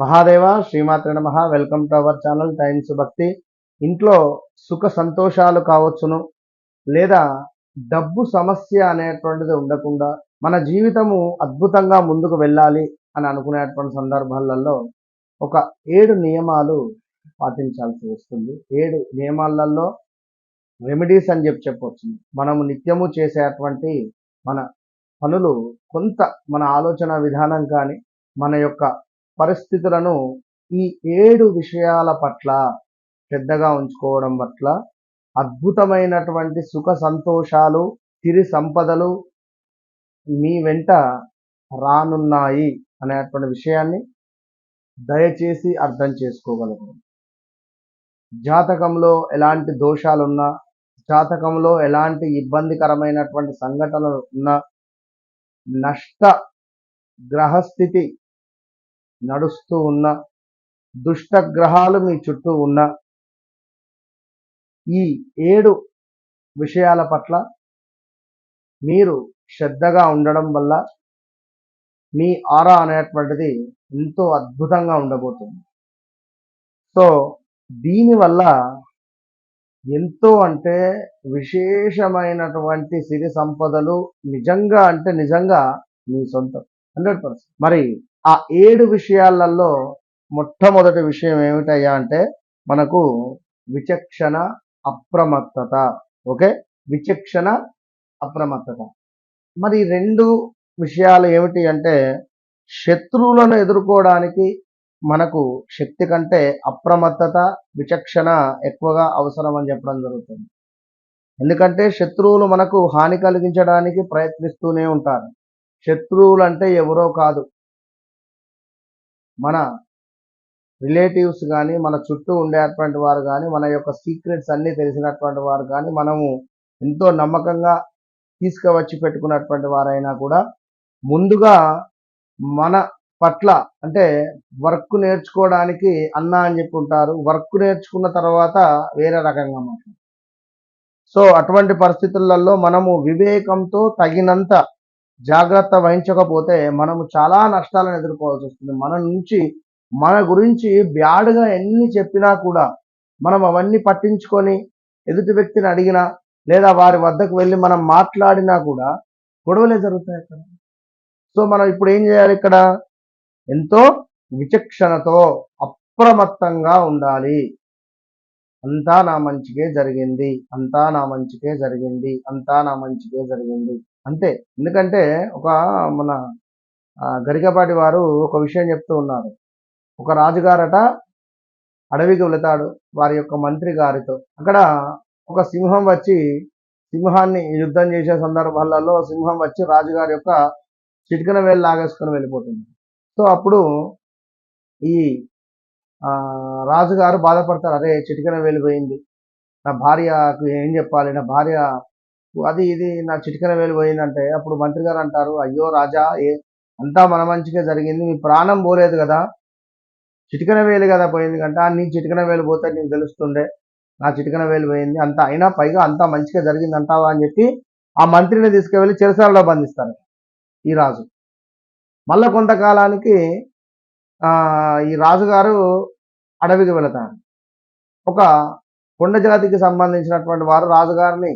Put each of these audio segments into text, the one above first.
మహాదేవ శ్రీమాత్రే నమః. Welcome to our channel times భక్తి. ఇంట్లో సుఖ సంతోషాలు కావచ్చును, లేదా డబ్బు సమస్య అనేటువంటిది ఉండకుండా మన జీవితము అద్భుతంగా ముందుకు వెళ్ళాలి అని అనుకునేటువంటి సందర్భాలలో ఒక 7 నియమాలు పాటించాల్సి వస్తుంది. 7 నియమాలలో రెమెడీస్ అని చెప్పొచ్చు. మనము నిత్యము చేసేటువంటి మన పనులు కొంత మన ఆలోచన విధానం కానీ మన యొక్క పరిస్థితులను ఈ 7 విషయాల పట్ల శ్రద్ధగా ఉంచుకోవడం పట్ల అద్భుతమైనటువంటి సుఖ సంతోషాలు, సిరి సంపదలు మీ వెంట రానున్నాయి అనేటువంటి విషయాన్ని దయచేసి అర్థం చేసుకోగలరు. జాతకంలో ఎలాంటి దోషాలున్నా, జాతకంలో ఎలాంటి ఇబ్బందికరమైనటువంటి సంఘటనలు ఉన్నా, నష్ట గ్రహస్థితి నడుస్తూ ఉన్న, దుష్ట గ్రహాలు మీ చుట్టూ ఉన్న ఈ 7 విషయాల పట్ల మీరు శ్రద్ధగా ఉండడం వల్ల మీ ఆరా అనేటువంటిది ఎంతో అద్భుతంగా ఉండబోతుంది. సో దీనివల్ల ఎంతో అంటే విశేషమైనటువంటి సిరి సంపదలు నిజంగా మీ సొంతం 100%. మరి ఆ 7 విషయాలలో మొట్టమొదటి విషయం ఏమిటయ్యా అంటే మనకు విచక్షణ, అప్రమత్తత. ఓకే, విచక్షణ, అప్రమత్తత. మరి 2 విషయాలు ఏమిటి అంటే శత్రువులను ఎదుర్కోవడానికి మనకు శక్తి కంటే అప్రమత్తత, విచక్షణ ఎక్కువగా అవసరం అని చెప్పడం జరుగుతుంది. ఎందుకంటే శత్రువులు మనకు హాని కలిగించడానికి ప్రయత్నిస్తూనే ఉంటారు. శత్రువులు అంటే ఎవరో కాదు, మన రిలేటివ్స్ కానీ, మన చుట్టూ ఉండేటువంటి వారు కానీ, మన యొక్క సీక్రెట్స్ అన్నీ తెలిసినటువంటి వారు కానీ, మనము ఎంతో నమ్మకంగా తీసుకువచ్చి పెట్టుకున్నటువంటి వారైనా కూడా ముందుగా మన పట్ల అంటే వర్క్ నేర్చుకోవడానికి అన్న అని చెప్పి ఉంటారు. వర్క్ నేర్చుకున్న తర్వాత వేరే రకంగా మాట్లాడతారు. సో అటువంటి పరిస్థితులలో మనము వివేకంతో తగినంత జాగ్రత్త వహించకపోతే మనము చాలా నష్టాలను ఎదుర్కోవాల్సి వస్తుంది. మన గురించి బ్యాడ్గా ఎన్ని చెప్పినా కూడా మనం అవన్నీ పట్టించుకొని ఎదుటి వ్యక్తిని అడిగినా లేదా వారి వద్దకు వెళ్ళి మనం మాట్లాడినా కూడా గొడవలే జరుగుతాయి అక్కడ. సో మనం ఇప్పుడు ఏం చేయాలి? ఇక్కడ ఎంతో విచక్షణతో అప్రమత్తంగా ఉండాలి. అంతా నా మంచికే జరిగింది, అంతా నా మంచికే జరిగింది, అంతా నా మంచికే జరిగింది అంతే. ఎందుకంటే మన గరికపాటి వారు ఒక విషయం చెప్తూ ఉన్నారు. ఒక రాజుగారట అడవికి వెళతాడు వారి యొక్క మంత్రి గారితో. అక్కడ ఒక సింహం వచ్చి సింహాన్ని యుద్ధం చేసే సందర్భాలలో సింహం వచ్చి రాజుగారి యొక్క చిటికన వేలు లాగేసుకొని వెళ్ళిపోతుంది. సో అప్పుడు ఈ రాజుగారు బాధపడతారు, అరే చిటికన వెళ్ళిపోయింది, నా భార్యకు ఏం చెప్పాలి, నా భార్య అది ఇది నా చిటికన వేలు పోయిందంటే అప్పుడు మంత్రి గారు అంటారు, అయ్యో రాజా, అంతా మన మంచిగా జరిగింది, మీ ప్రాణం పోలేదు కదా, చిటికన వేలు కదా పోయింది కంటే నీ చిటికన వేలు పోతే నీకు తెలుస్తుండే, నా చిటికన వేలు పోయింది అంతా అయినా పైగా అంతా మంచిగా జరిగింది అంటావా అని చెప్పి ఆ మంత్రిని తీసుకువెళ్ళి చెరసాలలో బంధిస్తారు ఈ రాజు. మళ్ళా కొంతకాలానికి ఈ రాజుగారు అడవికి వెళతారు. ఒక కొండ జాతికి సంబంధించినటువంటి వారు రాజుగారిని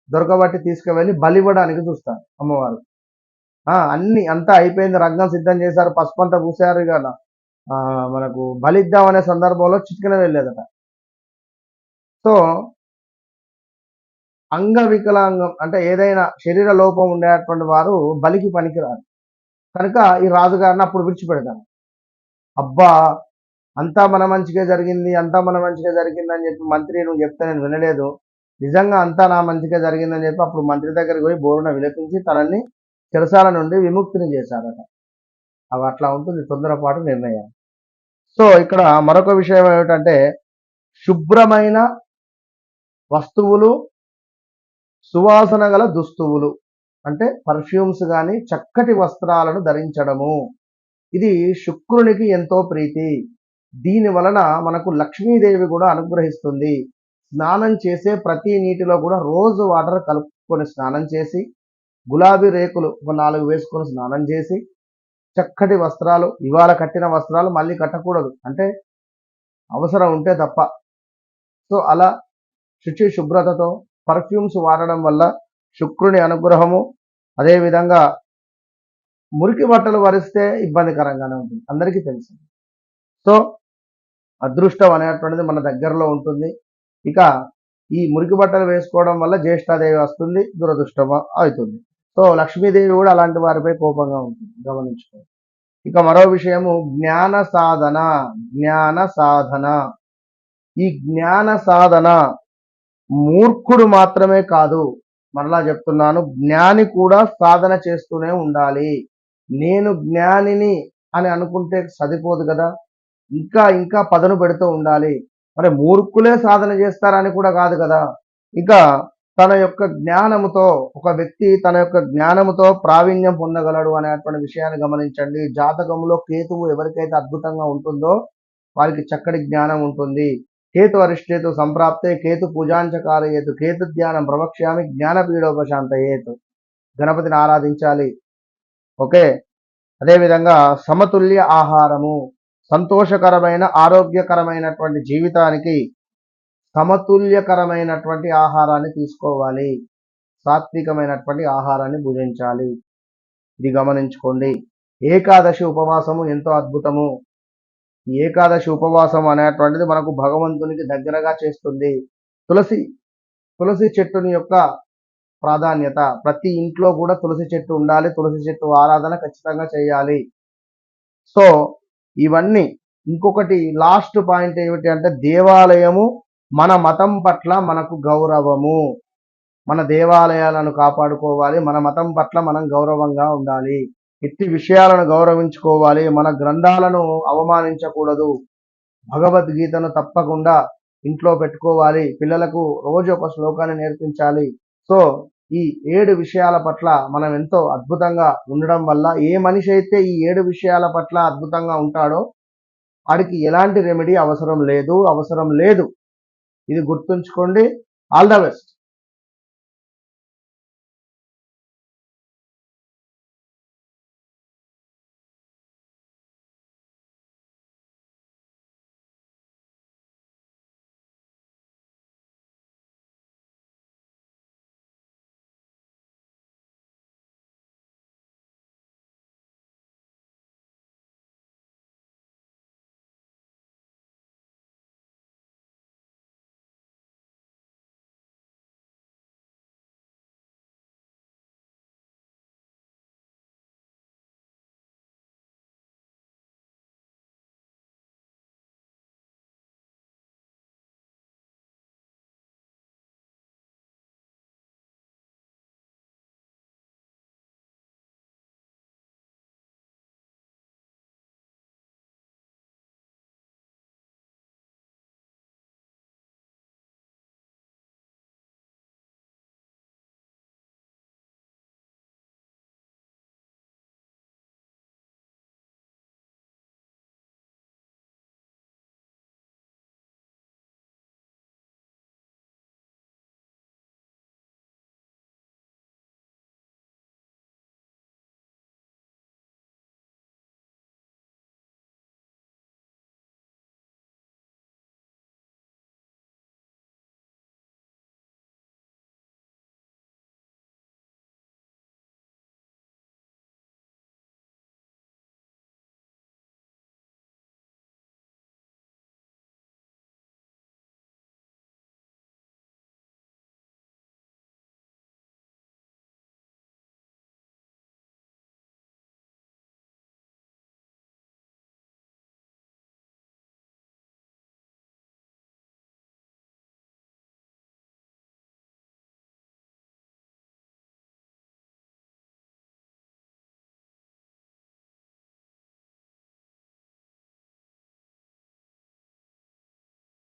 దొరకబట్టి తీసుకువెళ్ళి బలివ్వడానికి చూస్తారు అమ్మవారు. అంతా అయిపోయింది, రంగం సిద్ధం చేశారు, పసుపంతా పూసారు, ఇక మనకు బలిద్దామనే సందర్భంలో చిటికన వెళ్ళేదట. సో అంగవికలాంగం అంటే ఏదైనా శరీర లోపం ఉండేటువంటి వారు బలికి పనికిరారు కనుక ఈ రాజుగారిని అప్పుడు విడిచిపెడతారు. అబ్బా అంతా మన మంచిగా జరిగింది, అంతా మన మంచిగా జరిగింది అని చెప్పి మంత్రి నువ్వు చెప్తే నేను వినలేదు, నిజంగా అంతా నా మంచిగా జరిగిందని చెప్పి అప్పుడు మంత్రి దగ్గరికి పోయి బోరున విలపించి తనని చెరసాల నుండి విముక్తిని చేశారట. అవి అట్లా ఉంటుంది తొందరపాటు నిర్ణయం. సో ఇక్కడ మరొక విషయం ఏమిటంటే శుభ్రమైన వస్తువులు, సువాసన గల దుస్తువులు అంటే పర్ఫ్యూమ్స్ కానీ చక్కటి వస్త్రాలను ధరించడము, ఇది శుక్రునికి ఎంతో ప్రీతి. దీని వలన మనకు లక్ష్మీదేవి కూడా అనుగ్రహిస్తుంది. స్నానం చేసే ప్రతి నీటిలో కూడా రోజు వాటర్ కలుపుకొని స్నానం చేసి, గులాబీ రేకులు ఒక 4 వేసుకొని స్నానం చేసి, చక్కటి వస్త్రాలు, ఇవాళ కట్టిన వస్త్రాలు మళ్ళీ కట్టకూడదు. అంటే అవసరం ఉంటే తప్ప. సో అలా శుచి శుభ్రతతో పర్ఫ్యూమ్స్ వాడడం వల్ల శుక్రుని అనుగ్రహము, అదేవిధంగా మురికి బట్టలు వరిస్తే ఇబ్బందికరంగానే ఉంటుంది, అందరికీ తెలుసు. సో అదృష్టం అనేటువంటిది మన దగ్గరలో ఉంటుంది. ఇక ఈ మురికి బట్టలు వేసుకోవడం వల్ల జ్యేష్ఠాదేవి వస్తుంది, దురదృష్టం అవుతుంది. సో లక్ష్మీదేవి కూడా అలాంటి వారిపై కోపంగా ఉంటుంది, గమనించుకోండి. ఇక మరో విషయము జ్ఞాన సాధన. జ్ఞాన సాధన, ఈ జ్ఞాన సాధన మూర్ఖుడు మాత్రమే కాదు, మరలా చెప్తున్నాను, జ్ఞాని కూడా సాధన చేస్తూనే ఉండాలి. నేను జ్ఞానిని అని అనుకుంటే సరిపోదు కదా, ఇంకా ఇంకా పదను పెడుతూ ఉండాలి. మరి మూర్ఖులే సాధన చేస్తారని కూడా కాదు కదా. ఇక తన యొక్క జ్ఞానముతో, ఒక వ్యక్తి తన యొక్క జ్ఞానముతో ప్రావీణ్యం పొందగలడు అనేటువంటి విషయాన్ని గమనించండి. జాతకంలో కేతువు ఎవరికైతే అద్భుతంగా ఉంటుందో వారికి చక్కటి జ్ఞానం ఉంటుంది. కేతు అరిష్టేతు సంప్రాప్తే కేతు పూజాంచకారయేతు కేతు ధ్యానం ప్రవక్ష్యామి జ్ఞానపీడోపశాంతయేతు. గణపతిని ఆరాధించాలి. ఓకే. అదేవిధంగా సమతుల్య ఆహారము, సంతోషకరమైన ఆరోగ్యకరమైనటువంటి జీవితానికి సమతుల్యకరమైనటువంటి ఆహారాన్ని తీసుకోవాలి. సాత్వికమైనటువంటి ఆహారాన్ని భుజించాలి. ఇది గమనించుకోండి. ఏకాదశి ఉపవాసము ఎంతో అద్భుతము. ఈ ఏకాదశి ఉపవాసం అనేటువంటిది మనకు భగవంతునికి దగ్గరగా చేస్తుంది. తులసి చెట్టుని యొక్క ప్రాధాన్యత, ప్రతి ఇంట్లో కూడా తులసి చెట్టు ఉండాలి, తులసి చెట్టు ఆరాధన ఖచ్చితంగా చేయాలి. సో ఇవన్నీ. ఇంకొకటి లాస్ట్ పాయింట్ ఏమిటి అంటే దేవాలయము, మన మతం పట్ల మనకు గౌరవము. మన దేవాలయాలను కాపాడుకోవాలి, మన మతం పట్ల మనం గౌరవంగా ఉండాలి, ఇట్టి విషయాలను గౌరవించుకోవాలి, మన గ్రంథాలను అవమానించకూడదు, భగవద్గీతను తప్పకుండా ఇంట్లో పెట్టుకోవాలి, పిల్లలకు రోజు ఒక శ్లోకాన్ని నేర్పించాలి. సో ఈ 7 విషయాల పట్ల మనం ఎంతో అద్భుతంగా ఉండడం వల్ల, ఏ మనిషి అయితే ఈ 7 విషయాల పట్ల అద్భుతంగా ఉంటాడో వాడికి ఎలాంటి రెమెడీ అవసరం లేదు. ఇది గుర్తుంచుకోండి. All the best.